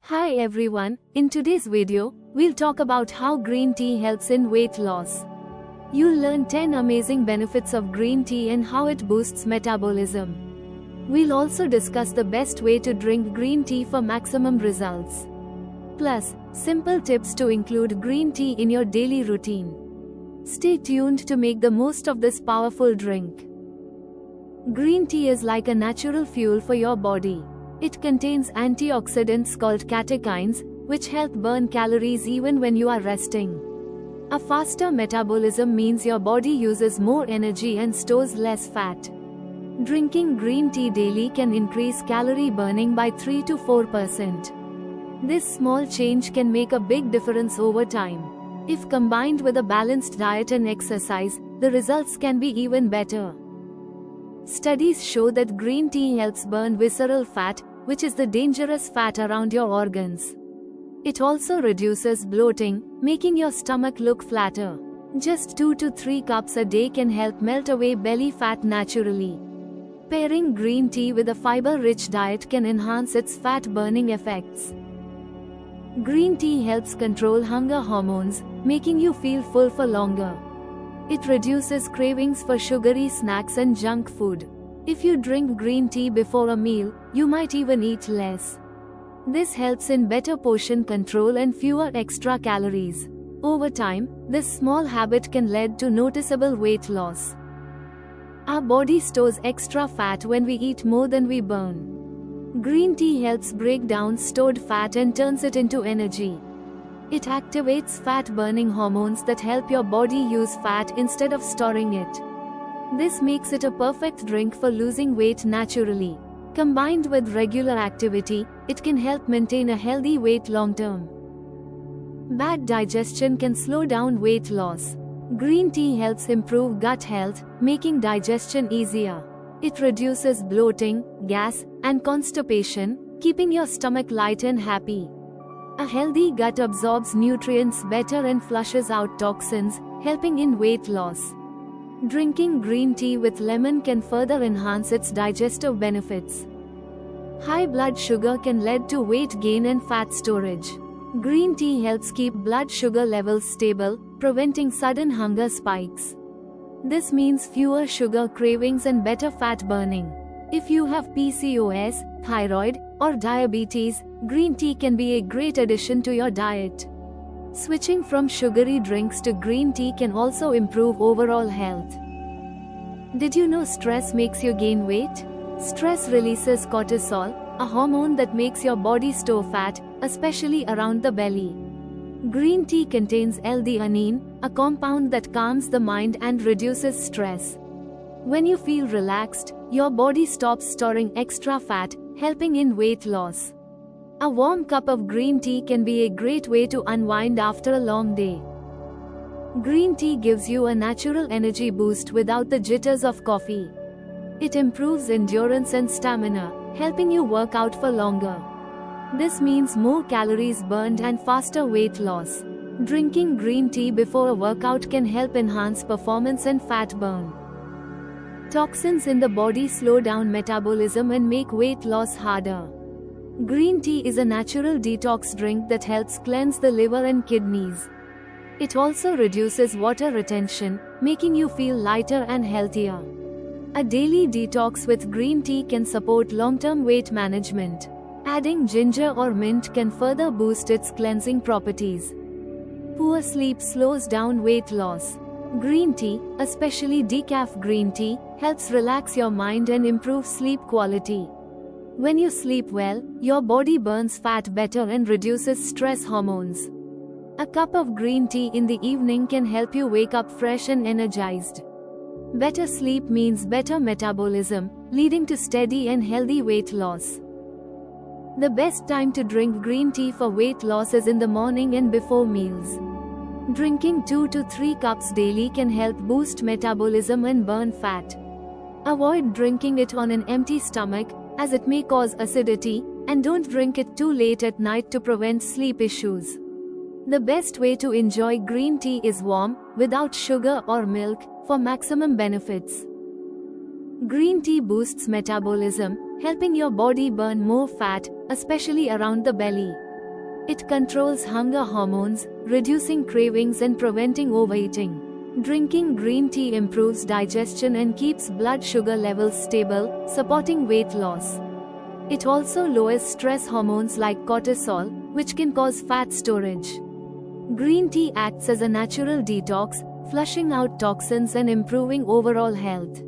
Hi everyone, in today's video, we'll talk about how green tea helps in weight loss. You'll learn 10 amazing benefits of green tea and how it boosts metabolism. We'll also discuss the best way to drink green tea for maximum results. Plus, simple tips to include green tea in your daily routine. Stay tuned to make the most of this powerful drink. Green tea is like a natural fuel for your body. It contains antioxidants called catechins, which help burn calories even when you are resting. A faster metabolism means your body uses more energy and stores less fat. Drinking green tea daily can increase calorie burning by 3 to 4%. This small change can make a big difference over time. If combined with a balanced diet and exercise, the results can be even better. Studies show that green tea helps burn visceral fat, which is the dangerous fat around your organs. It also reduces bloating, making your stomach look flatter. Just 2 to 3 cups a day can help melt away belly fat naturally. Pairing green tea with a fiber-rich diet can enhance its fat-burning effects. Green tea helps control hunger hormones, making you feel full for longer. It reduces cravings for sugary snacks and junk food. If you drink green tea before a meal, you might even eat less. This helps in better portion control and fewer extra calories. Over time, this small habit can lead to noticeable weight loss. Our body stores extra fat when we eat more than we burn. Green tea helps break down stored fat and turns it into energy. It activates fat-burning hormones that help your body use fat instead of storing it. This makes it a perfect drink for losing weight naturally. Combined with regular activity, it can help maintain a healthy weight long-term. Bad digestion can slow down weight loss. Green tea helps improve gut health, making digestion easier. It reduces bloating, gas, and constipation, keeping your stomach light and happy. A healthy gut absorbs nutrients better and flushes out toxins, helping in weight loss. Drinking green tea with lemon can further enhance its digestive benefits. High blood sugar can lead to weight gain and fat storage. Green tea helps keep blood sugar levels stable, preventing sudden hunger spikes. This means fewer sugar cravings and better fat burning. If you have PCOS, thyroid, or diabetes, green tea can be a great addition to your diet. Switching from sugary drinks to green tea can also improve overall health. Did you know stress makes you gain weight? Stress releases cortisol, a hormone that makes your body store fat, especially around the belly. Green tea contains L-theanine, a compound that calms the mind and reduces stress. When you feel relaxed, your body stops storing extra fat, helping in weight loss. A warm cup of green tea can be a great way to unwind after a long day. Green tea gives you a natural energy boost without the jitters of coffee. It improves endurance and stamina, helping you work out for longer. This means more calories burned and faster weight loss. Drinking green tea before a workout can help enhance performance and fat burn. Toxins in the body slow down metabolism and make weight loss harder. Green tea is a natural detox drink that helps cleanse the liver and kidneys. It also reduces water retention, making you feel lighter and healthier. A daily detox with green tea can support long-term weight management. Adding ginger or mint can further boost its cleansing properties. Poor sleep slows down weight loss. Green tea, especially decaf green tea, helps relax your mind and improve sleep quality. When you sleep well, your body burns fat better and reduces stress hormones. A cup of green tea in the evening can help you wake up fresh and energized. Better sleep means better metabolism, leading to steady and healthy weight loss. The best time to drink green tea for weight loss is in the morning and before meals. Drinking 2 to 3 cups daily can help boost metabolism and burn fat. Avoid drinking it on an empty stomach, as it may cause acidity, and don't drink it too late at night to prevent sleep issues. The best way to enjoy green tea is warm, without sugar or milk, for maximum benefits. Green tea boosts metabolism, helping your body burn more fat, especially around the belly. It controls hunger hormones, reducing cravings and preventing overeating. Drinking green tea improves digestion and keeps blood sugar levels stable, supporting weight loss. It also lowers stress hormones like cortisol, which can cause fat storage. Green tea acts as a natural detox, flushing out toxins and improving overall health.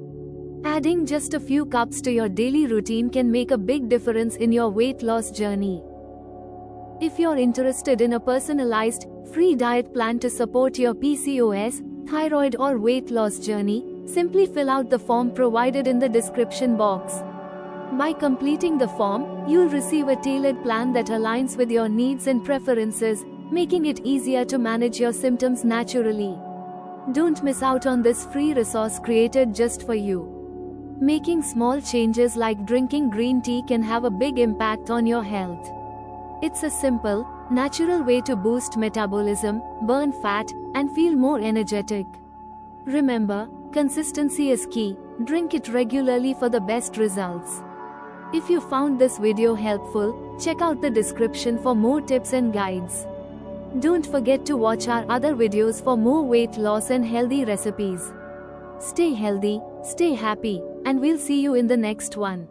Adding just a few cups to your daily routine can make a big difference in your weight loss journey. If you're interested in a personalized, free diet plan to support your PCOS, thyroid or weight loss journey, simply fill out the form provided in the description box. By completing the form, you'll receive a tailored plan that aligns with your needs and preferences, making it easier to manage your symptoms naturally. Don't miss out on this free resource created just for you. Making small changes like drinking green tea can have a big impact on your health. It's a simple, natural way to boost metabolism, burn fat, and feel more energetic. Remember, consistency is key. Drink it regularly for the best results. If you found this video helpful, check out the description for more tips and guides. Don't forget to watch our other videos for more weight loss and healthy recipes. Stay healthy, stay happy, and we'll see you in the next one.